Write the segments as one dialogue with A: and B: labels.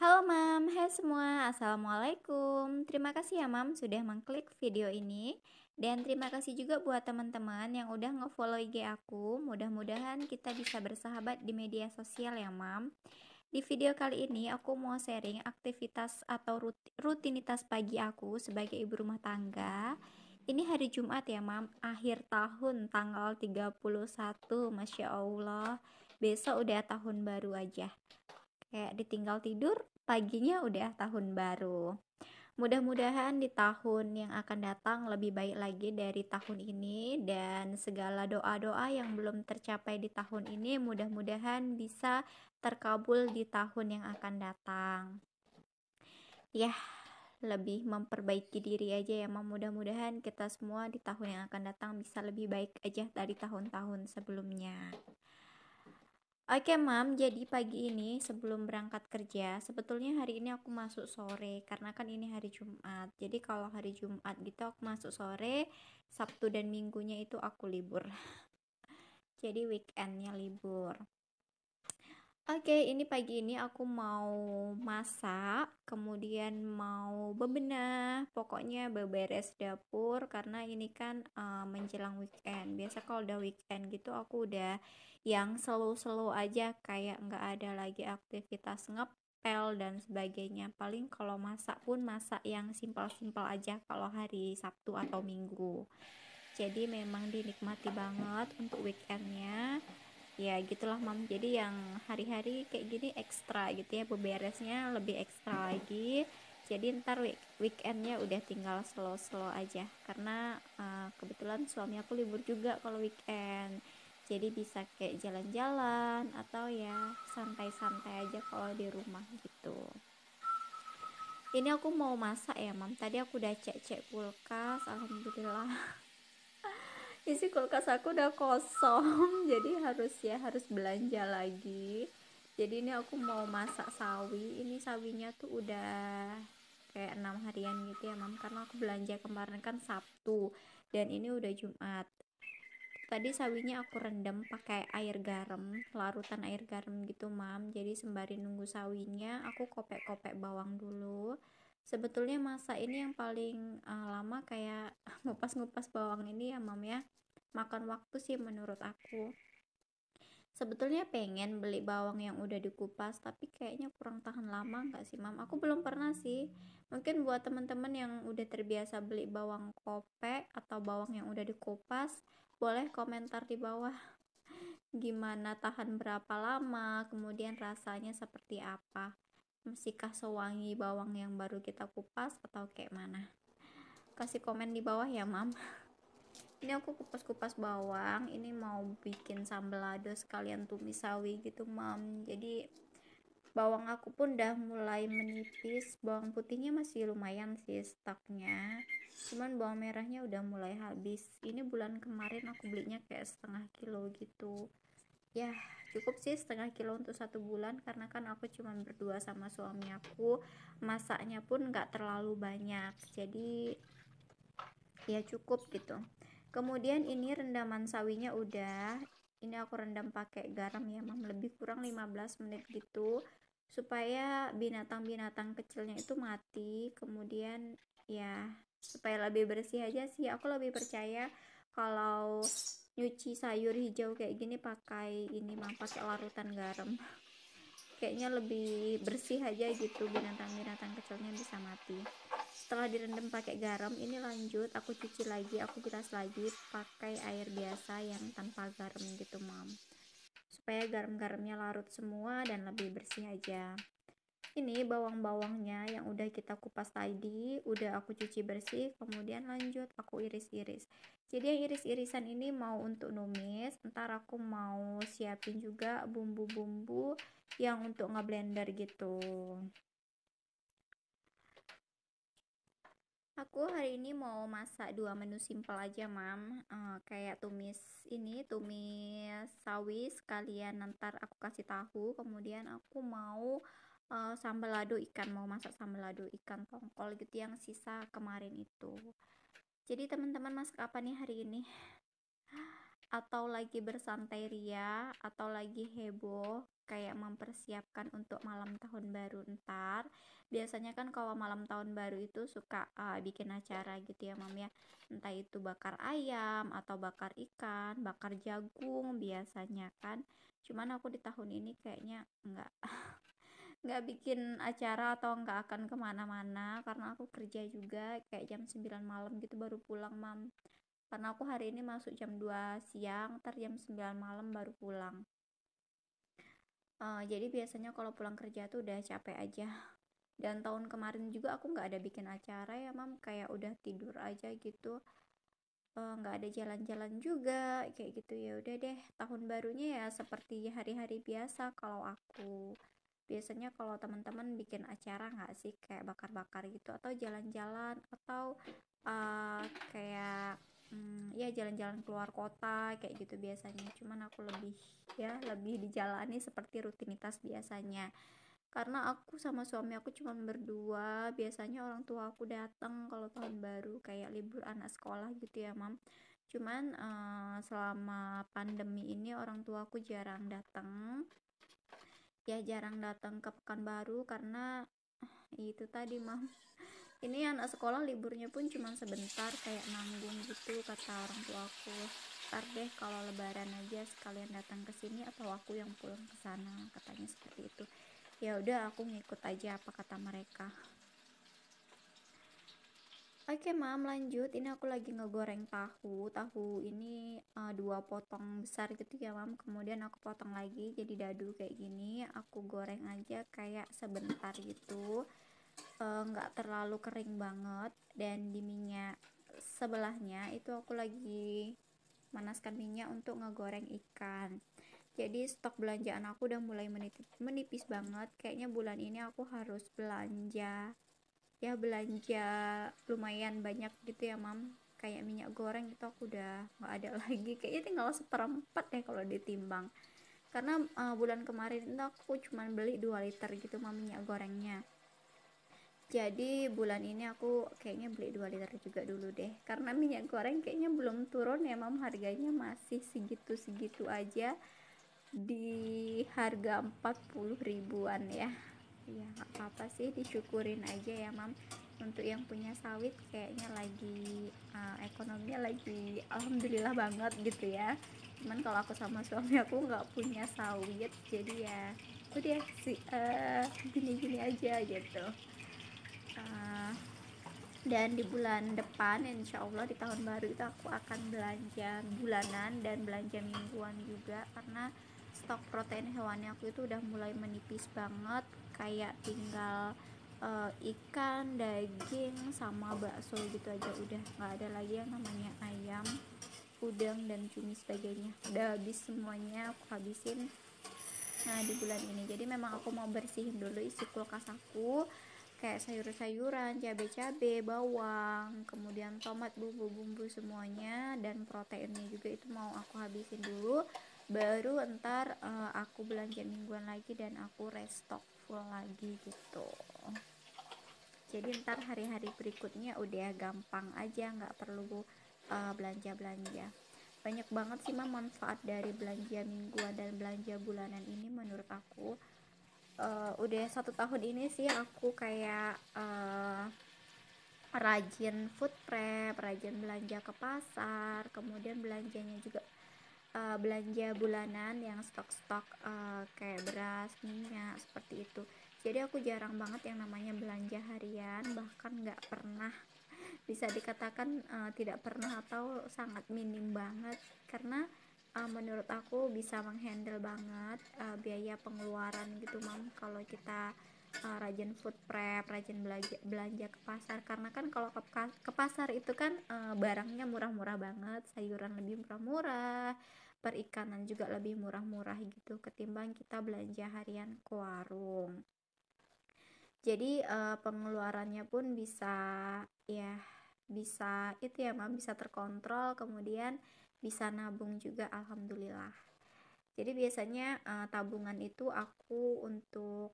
A: Halo Mam, hai semua, Assalamualaikum. Terima kasih ya Mam sudah mengklik video ini. Dan terima kasih juga buat teman-teman yang udah nge-follow IG aku. Mudah-mudahan kita bisa bersahabat di media sosial ya Mam. Di video kali ini aku mau sharing aktivitas atau rutinitas pagi aku sebagai ibu rumah tangga. Ini hari Jumat ya Mam, akhir tahun tanggal 31, Masya Allah. Besok udah tahun baru aja. Kayak ditinggal tidur, paginya udah tahun baru. Mudah-mudahan di tahun yang akan datang lebih baik lagi dari tahun ini, dan segala doa-doa yang belum tercapai di tahun ini mudah-mudahan bisa terkabul di tahun yang akan datang. Ya, lebih memperbaiki diri aja ya, mudah-mudahan kita semua di tahun yang akan datang bisa lebih baik aja dari tahun-tahun sebelumnya. Oke Mam, jadi pagi ini sebelum berangkat kerja, sebetulnya hari ini aku masuk sore karena kan ini hari Jumat. Jadi kalau hari Jumat gitu aku masuk sore, Sabtu dan Minggunya itu aku libur. Jadi weekendnya libur. Oke, ini pagi ini aku mau masak, kemudian mau bebenah, pokoknya beberes dapur karena ini kan menjelang weekend. Biasa kalau udah weekend gitu aku udah yang slow-slow aja, kayak nggak ada lagi aktivitas ngepel dan sebagainya. Paling kalau masak pun masak yang simpel-simpel aja kalau hari Sabtu atau Minggu. Jadi memang dinikmati banget untuk weekendnya. Ya gitulah Mam, jadi yang hari-hari kayak gini ekstra gitu ya, beberesnya lebih ekstra lagi. Jadi ntar weekendnya udah tinggal slow-slow aja karena kebetulan suami aku libur juga kalau weekend, jadi bisa kayak jalan-jalan atau ya santai-santai aja kalau di rumah gitu. Ini aku mau masak ya Mam, tadi aku udah cek-cek kulkas, alhamdulillah isi kulkas aku udah kosong jadi harus belanja lagi. Jadi ini aku mau masak sawi, ini sawinya tuh udah kayak 6 harian gitu ya Mam, karena aku belanja kemarin kan Sabtu dan ini udah Jumat. Tadi sawinya aku rendam pakai air garam, larutan air garam gitu Mam. Jadi sembari nunggu sawinya aku kopek-kopek bawang dulu. Sebetulnya masak ini yang paling lama kayak ngupas-ngupas bawang ini ya Mam ya, makan waktu sih menurut aku. Sebetulnya pengen beli bawang yang udah dikupas, tapi kayaknya kurang tahan lama nggak sih Mam? Aku belum pernah sih. Mungkin buat teman-teman yang udah terbiasa beli bawang kopek atau bawang yang udah dikupas, boleh komentar di bawah gimana, tahan berapa lama, kemudian rasanya seperti apa. Masihkah sewangi bawang yang baru kita kupas atau kayak mana? Kasih komen di bawah ya Mam. Ini aku kupas-kupas bawang, ini mau bikin sambal lado sekalian tumis sawi gitu Mam. Jadi bawang aku pun udah mulai menipis, bawang putihnya masih lumayan sih stoknya, cuman bawang merahnya udah mulai habis. Ini bulan kemarin aku belinya kayak setengah kilo gitu ya, cukup sih setengah kilo untuk 1 bulan karena kan aku cuman berdua sama suami aku, masaknya pun nggak terlalu banyak, jadi ya cukup gitu. Kemudian ini rendaman sawinya udah, ini aku rendam pakai garam ya Mam, lebih kurang 15 menit gitu supaya binatang-binatang kecilnya itu mati. Kemudian ya supaya lebih bersih aja sih, aku lebih percaya kalau nyuci sayur hijau kayak gini pakai ini Mam, pakai larutan garam kayaknya lebih bersih aja gitu, binatang-binatang kecilnya bisa mati. Setelah direndam pakai garam, ini lanjut aku cuci lagi, aku bilas lagi pakai air biasa yang tanpa garam gitu Mam, supaya garam-garamnya larut semua dan lebih bersih aja. Ini bawang-bawangnya yang udah kita kupas tadi udah aku cuci bersih, kemudian lanjut aku iris-iris. Jadi yang iris-irisan ini mau untuk numis, ntar aku mau siapin juga bumbu-bumbu yang untuk ngeblender gitu. Aku hari ini mau masak 2 menu simpel aja Mam, kayak tumis sawi sekalian ntar aku kasih tahu, kemudian aku mau sambal lado ikan, mau masak sambal lado ikan tongkol gitu yang sisa kemarin itu. Jadi teman-teman masak apa nih hari ini? Atau lagi bersantai ria, atau lagi heboh kayak mempersiapkan untuk malam tahun baru ntar. Biasanya kan kalau malam tahun baru itu suka bikin acara gitu ya mam ya, entah itu bakar ayam atau bakar ikan, bakar jagung biasanya kan. Cuman aku di tahun ini kayaknya nggak bikin acara atau nggak akan kemana-mana karena aku kerja juga kayak jam 9 malam gitu baru pulang mam, karena aku hari ini masuk jam 2 siang ntar jam 9 malam baru pulang. Jadi biasanya kalau pulang kerja tuh udah capek aja, dan tahun kemarin juga aku nggak ada bikin acara ya mam, kayak udah tidur aja gitu. Nggak ada jalan-jalan juga kayak gitu. Ya udah deh, tahun barunya ya seperti hari-hari biasa. Kalau aku biasanya, kalau teman-teman bikin acara nggak sih kayak bakar-bakar gitu atau jalan-jalan atau kayak ya jalan-jalan keluar kota kayak gitu biasanya. Cuman aku lebih dijalani seperti rutinitas biasanya, karena aku sama suami aku cuma berdua. Biasanya orang tua aku datang kalau tahun baru kayak libur anak sekolah gitu ya mam. Cuman selama pandemi ini orang tua aku jarang datang, ya jarang datang ke Pekanbaru karena itu tadi mam, ini anak sekolah liburnya pun cuma sebentar kayak nanggung gitu. Kata orang tua aku, ntar deh kalau lebaran aja sekalian datang ke sini atau aku yang pulang ke sana, katanya seperti itu. Ya udah aku ngikut aja apa kata mereka. Oke mam, lanjut. Ini aku lagi ngegoreng tahu ini 2 potong besar gitu ya mam, kemudian aku potong lagi jadi dadu kayak gini. Aku goreng aja kayak sebentar gitu, nggak terlalu kering banget. Dan di minyak sebelahnya itu aku lagi manaskan minyak untuk ngegoreng ikan. Jadi stok belanjaan aku udah mulai menipis banget. Kayaknya bulan ini aku harus belanja lumayan banyak gitu ya mam. Kayak minyak goreng itu aku udah nggak ada lagi, kayaknya tinggal seperempat ya kalau ditimbang. Karena bulan kemarin itu aku cuma beli 2 liter gitu mam minyak gorengnya. Jadi bulan ini aku kayaknya beli 2 liter juga dulu deh, karena minyak goreng kayaknya belum turun ya mam, harganya masih segitu-segitu aja di harga 40 ribuan ya. Ya nggak apa-apa sih, disyukurin aja ya mam. Untuk yang punya sawit kayaknya lagi ekonominya lagi alhamdulillah banget gitu ya. Cuman kalau aku sama suami aku nggak punya sawit, jadi ya udah sih gini-gini aja gitu. Uh, dan di bulan depan insya Allah di tahun baru itu aku akan belanja bulanan dan belanja mingguan juga, karena stok protein hewani aku itu udah mulai menipis banget. Kayak tinggal ikan, daging, sama bakso gitu aja, udah nggak ada lagi yang namanya ayam, udang, dan cumi sebagainya. Udah habis semuanya, aku habisin di bulan ini. Jadi memang aku mau bersihin dulu isi kulkas aku, kayak sayur-sayuran, cabai-cabai, bawang, kemudian tomat, bumbu-bumbu semuanya, dan proteinnya juga itu mau aku habisin dulu. Baru ntar aku belanja mingguan lagi dan aku restock full lagi gitu. Jadi ntar hari-hari berikutnya udah gampang aja, nggak perlu belanja-belanja. Banyak banget sih mah manfaat dari belanja mingguan dan belanja bulanan ini menurut aku. Udah 1 tahun ini sih aku kayak rajin food prep, rajin belanja ke pasar, kemudian belanjanya juga belanja bulanan yang stok-stok kayak beras, minyak, seperti itu. Jadi aku jarang banget yang namanya belanja harian, bahkan nggak pernah, bisa dikatakan tidak pernah atau sangat minim banget, karena menurut aku bisa menghandle banget biaya pengeluaran gitu mam, kalau kita rajin food prep, rajin belanja ke pasar. Karena kan kalau ke pasar itu kan barangnya murah-murah banget, sayuran lebih murah-murah, perikanan juga lebih murah-murah gitu ketimbang kita belanja harian ke warung. Jadi pengeluarannya pun ya bisa itu ya mam, bisa terkontrol, kemudian bisa nabung juga alhamdulillah. Jadi biasanya tabungan itu aku untuk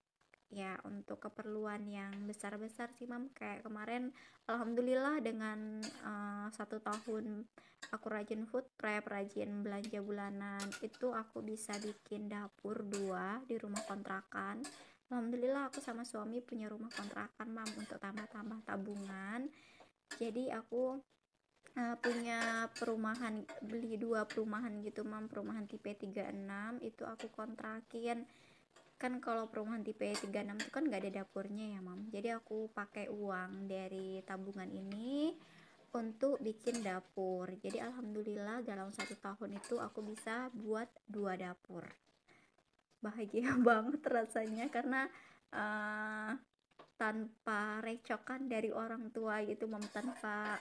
A: ya untuk keperluan yang besar-besar sih mam. Kayak kemarin alhamdulillah dengan 1 tahun aku rajin food prep, rajin belanja bulanan, itu aku bisa bikin dapur 2 di rumah kontrakan. Alhamdulillah aku sama suami punya rumah kontrakan mam, untuk tambah-tambah tabungan. Jadi aku punya perumahan, beli 2 perumahan gitu mam, perumahan tipe 36 itu aku kontrakin. Kan kalau perumahan tipe 36 itu kan gak ada dapurnya ya mam, jadi aku pakai uang dari tabungan ini untuk bikin dapur. Jadi alhamdulillah dalam 1 tahun itu aku bisa buat 2 dapur. Bahagia banget rasanya karena uh, tanpa recokan dari orang tua gitu mam, tanpa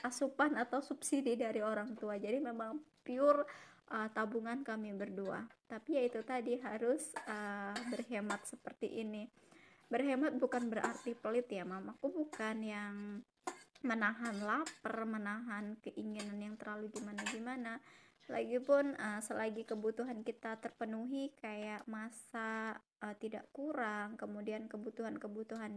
A: asupan atau subsidi dari orang tua. Jadi memang pure tabungan kami berdua. Tapi ya itu tadi harus berhemat seperti ini. Berhemat bukan berarti pelit ya mam. Aku bukan yang menahan lapar, menahan keinginan yang terlalu gimana-gimana. Lagipun selagi kebutuhan kita terpenuhi, kayak masak tidak kurang, kemudian kebutuhan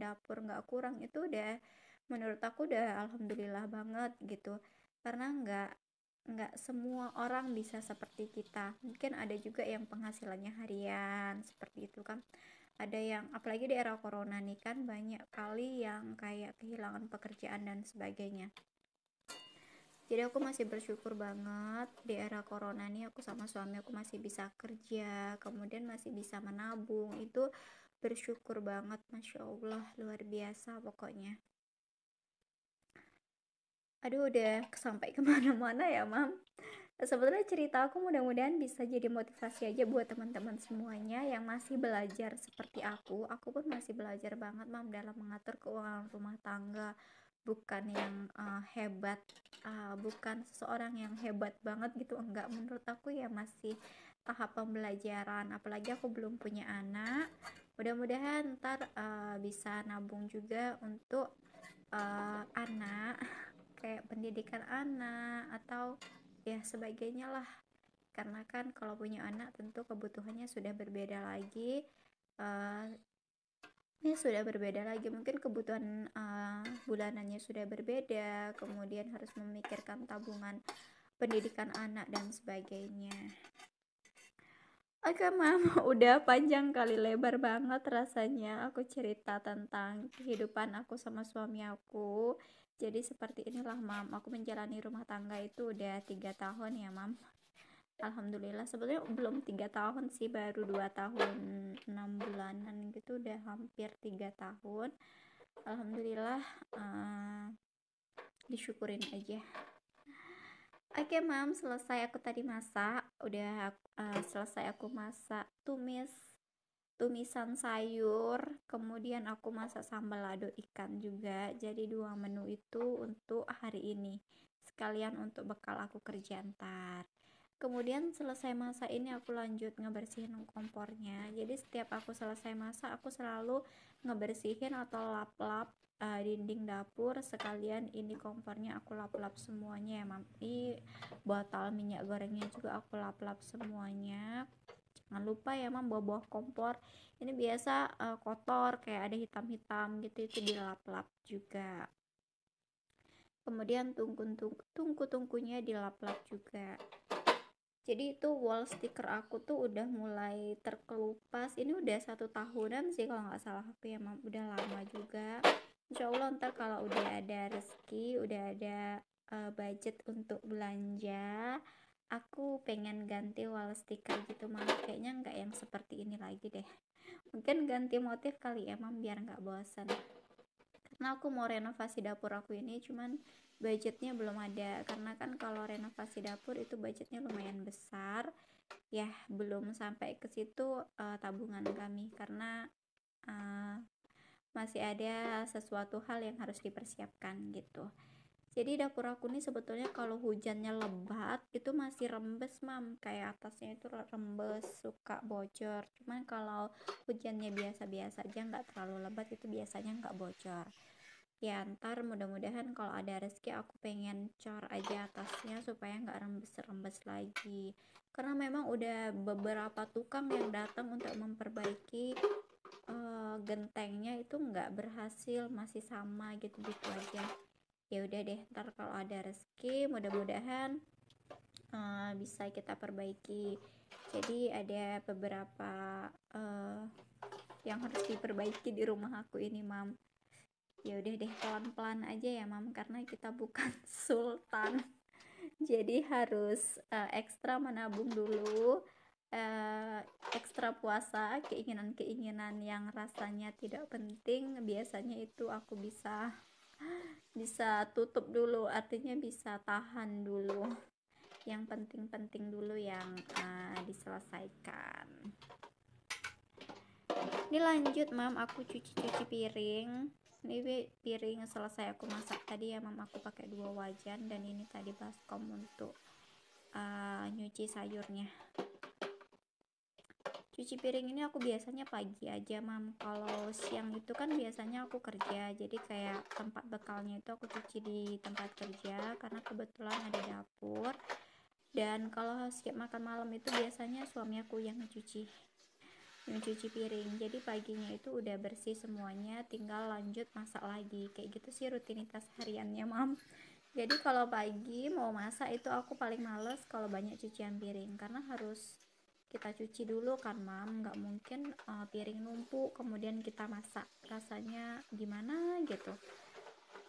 A: dapur nggak kurang, itu udah menurut aku udah alhamdulillah banget gitu. Karena nggak semua orang bisa seperti kita. Mungkin ada juga yang penghasilannya harian seperti itu kan, ada yang apalagi di era corona nih kan, banyak kali yang kayak kehilangan pekerjaan dan sebagainya. Jadi aku masih bersyukur banget di era corona nih, aku sama suami aku masih bisa kerja, kemudian masih bisa menabung. Itu bersyukur banget, masya Allah, luar biasa pokoknya. Aduh, udah sampai kemana-mana ya mam. Sebenarnya cerita aku mudah-mudahan bisa jadi motivasi aja buat teman-teman semuanya yang masih belajar seperti aku pun masih belajar banget mam dalam mengatur keuangan rumah tangga. Bukan yang hebat, bukan seseorang yang hebat banget gitu, enggak. Menurut aku ya masih tahap pembelajaran, apalagi aku belum punya anak. Mudah-mudahan ntar bisa nabung juga untuk anak, kayak pendidikan anak atau ya sebagainya lah. Karena kan kalau punya anak tentu kebutuhannya sudah berbeda lagi. uh, ini sudah berbeda lagi, mungkin kebutuhan bulanannya sudah berbeda, kemudian harus memikirkan tabungan pendidikan anak dan sebagainya. Oke mam, udah panjang kali lebar banget rasanya aku cerita tentang kehidupan aku sama suami aku. Jadi seperti inilah mam, aku menjalani rumah tangga itu udah 3 tahun ya mam. Alhamdulillah, sebetulnya belum 3 tahun sih, baru 2 tahun 6 bulanan gitu, udah hampir 3 tahun. Alhamdulillah, disyukurin aja. Oke mam, selesai aku tadi masak, udah selesai aku masak tumisan sayur, kemudian aku masak sambal lado ikan juga. Jadi 2 menu itu untuk hari ini, sekalian untuk bekal aku kerja ntar. Kemudian selesai masak ini aku lanjut ngebersihin kompornya. Jadi setiap aku selesai masak, aku selalu ngebersihin atau lap-lap dinding dapur, sekalian ini kompornya aku lap-lap semuanya ya mam. Botol minyak gorengnya juga aku lap-lap semuanya. Jangan lupa ya mam, bawah kompor ini biasa kotor, kayak ada hitam-hitam gitu, itu dilap-lap juga. Kemudian tungku-tungkunya dilap-lap juga. Jadi itu wall sticker aku tuh udah mulai terkelupas. Ini udah 1 tahunan sih kalau nggak salah aku ya mam, udah lama juga. Insya Allah ntar kalau udah ada rezeki, udah ada budget untuk belanja, aku pengen ganti wall sticker gitu mam. Kayaknya nggak yang seperti ini lagi deh. Mungkin ganti motif kali ya mam, biar nggak bosan. Karena aku mau renovasi dapur aku ini, cuman budgetnya belum ada. Karena kan kalau renovasi dapur itu budgetnya lumayan besar ya, belum sampai ke situ tabungan kami, karena masih ada sesuatu hal yang harus dipersiapkan gitu. Jadi dapur aku nih sebetulnya kalau hujannya lebat itu masih rembes mam, kayak atasnya itu rembes, suka bocor. Cuman kalau hujannya biasa-biasa aja, nggak terlalu lebat, itu biasanya nggak bocor. Ya ntar mudah-mudahan kalau ada rezeki aku pengen cor aja atasnya supaya nggak rembes-rembes lagi. Karena memang udah beberapa tukang yang datang untuk memperbaiki gentengnya itu nggak berhasil, masih sama gitu-gitu aja. Ya udah deh, ntar kalau ada rezeki mudah-mudahan bisa kita perbaiki. Jadi ada beberapa yang harus diperbaiki di rumah aku ini, Mam. Ya udah deh, pelan-pelan aja ya, Mam, karena kita bukan sultan. Jadi harus ekstra menabung dulu, ekstra puasa keinginan-keinginan yang rasanya tidak penting. Biasanya itu aku bisa tutup dulu, artinya bisa tahan dulu. Yang penting-penting dulu yang diselesaikan. Ini lanjut, Mam, aku cuci piring. Ini piring selesai aku masak tadi ya, Mam, aku pakai 2 wajan, dan ini tadi baskom untuk nyuci sayurnya. Cuci piring ini aku biasanya pagi aja, Mam. Kalau siang itu kan biasanya aku kerja, jadi kayak tempat bekalnya itu aku cuci di tempat kerja karena kebetulan ada dapur. Dan kalau setiap makan malam itu biasanya suami aku yang mencuci piring. Jadi paginya itu udah bersih semuanya, tinggal lanjut masak lagi. Kayak gitu sih rutinitas hariannya, Mam. Jadi kalau pagi mau masak itu aku paling males kalau banyak cucian piring, karena harus kita cuci dulu kan, Mam. Nggak mungkin piring numpuk kemudian kita masak, rasanya gimana gitu.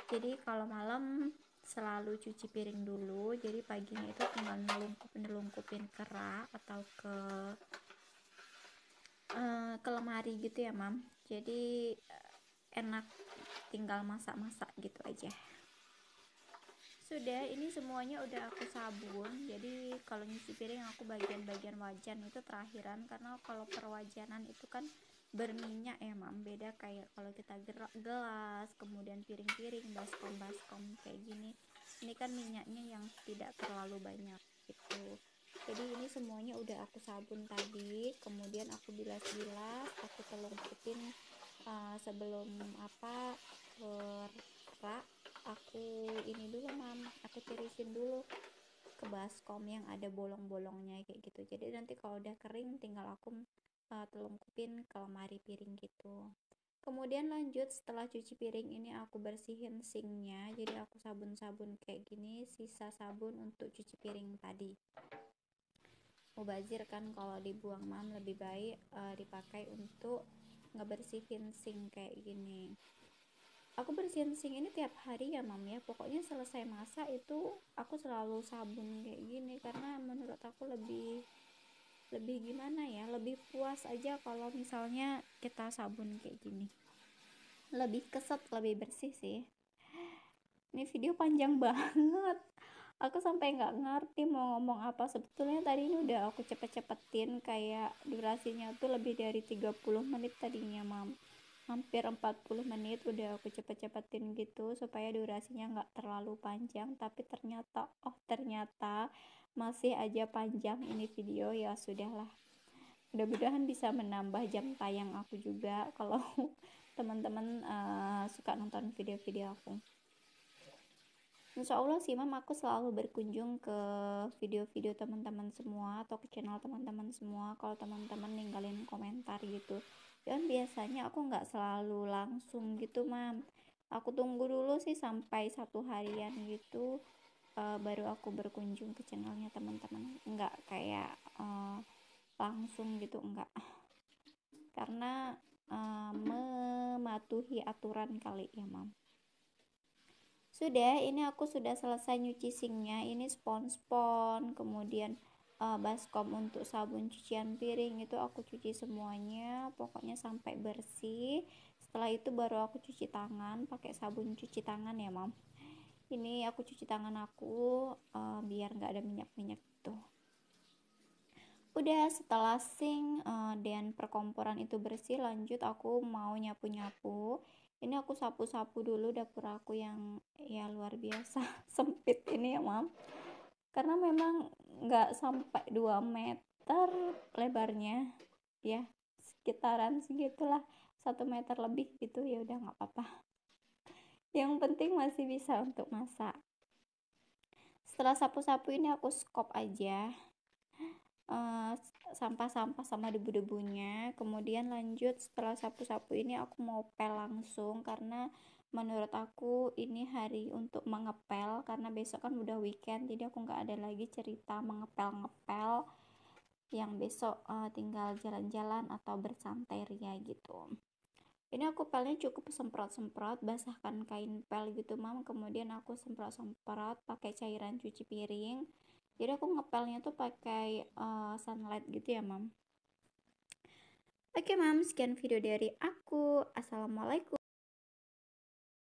A: Jadi kalau malam selalu cuci piring dulu, jadi paginya itu tinggal nelungkupin ke rak atau ke lemari gitu ya, Mam. Jadi enak, tinggal masak-masak gitu aja. Sudah, ini semuanya udah aku sabun. Jadi kalau nyuci piring aku bagian-bagian wajan itu terakhiran, karena kalau perwajanan itu kan berminyak ya, Mam. Beda kayak kalau kita gelas, kemudian piring-piring, baskom kayak gini. Ini kan minyaknya yang tidak terlalu banyak gitu. Jadi ini semuanya udah aku sabun tadi, kemudian aku bilas-bilas, aku telungkupin sebelum rak. Aku ini dulu, Mam, aku tirisin dulu ke baskom yang ada bolong-bolongnya kayak gitu. Jadi nanti kalau udah kering tinggal aku telungkupin ke lemari piring gitu. Kemudian lanjut, setelah cuci piring ini aku bersihin sinknya. Jadi aku sabun-sabun kayak gini, sisa sabun untuk cuci piring tadi. Mubazir kan kalau dibuang, Mam, lebih baik dipakai untuk ngebersihin sink kayak gini. Aku bersihin sink ini tiap hari ya, Mam, ya. Pokoknya selesai masak itu aku selalu sabun kayak gini, karena menurut aku lebih gimana ya, lebih puas aja kalau misalnya kita sabun kayak gini, lebih keset, lebih bersih sih. Ini video panjang banget, aku sampai nggak ngerti mau ngomong apa. Sebetulnya tadi ini udah aku cepet-cepetin, kayak durasinya tuh lebih dari 30 menit tadinya, Mam. Hampir 40 menit udah aku cepet-cepetin gitu supaya durasinya nggak terlalu panjang, tapi ternyata masih aja panjang ini video. Ya sudahlah, mudah-mudahan bisa menambah jam tayang aku juga kalau teman-teman suka nonton video-video aku. Insya Allah sih, Mam, aku selalu berkunjung ke video-video teman-teman semua atau ke channel teman-teman semua. Kalau teman-teman ninggalin komentar gitu, dan biasanya aku nggak selalu langsung gitu, Mam. Aku tunggu dulu sih sampai 1 harian gitu, baru aku berkunjung ke channelnya teman-teman. Nggak kayak langsung gitu, enggak, karena mematuhi aturan kali ya, Mam. Sudah, ini aku sudah selesai nyuci sinknya. Ini spons, kemudian baskom untuk sabun cucian piring itu aku cuci semuanya, pokoknya sampai bersih. Setelah itu baru aku cuci tangan pakai sabun cuci tangan ya, Mam. Ini aku cuci tangan aku biar nggak ada minyak-minyak gitu. Udah, setelah sink dan perkomporan itu bersih, lanjut aku mau nyapu-nyapu. Ini aku sapu-sapu dulu dapur aku yang ya luar biasa sempit ini ya, Mam. Karena memang nggak sampai 2 meter lebarnya ya, sekitaran segitulah, 1 meter lebih gitu. Ya udah, nggak apa-apa, yang penting masih bisa untuk masak. Setelah sapu-sapu ini aku skop aja. sampah-sampah sama debu-debunya. Kemudian lanjut setelah sapu-sapu ini aku mau pel langsung, karena menurut aku ini hari untuk mengepel, karena besok kan udah weekend, jadi aku nggak ada lagi cerita mengepel-ngepel, yang besok tinggal jalan-jalan atau bersantai ria gitu. Ini aku pelnya cukup semprot-semprot, basahkan kain pel gitu mam, kemudian aku semprot-semprot pakai cairan cuci piring. Jadi aku ngepelnya tuh pakai sunlight gitu ya mam. Oke mam, sekian video dari aku. Assalamualaikum.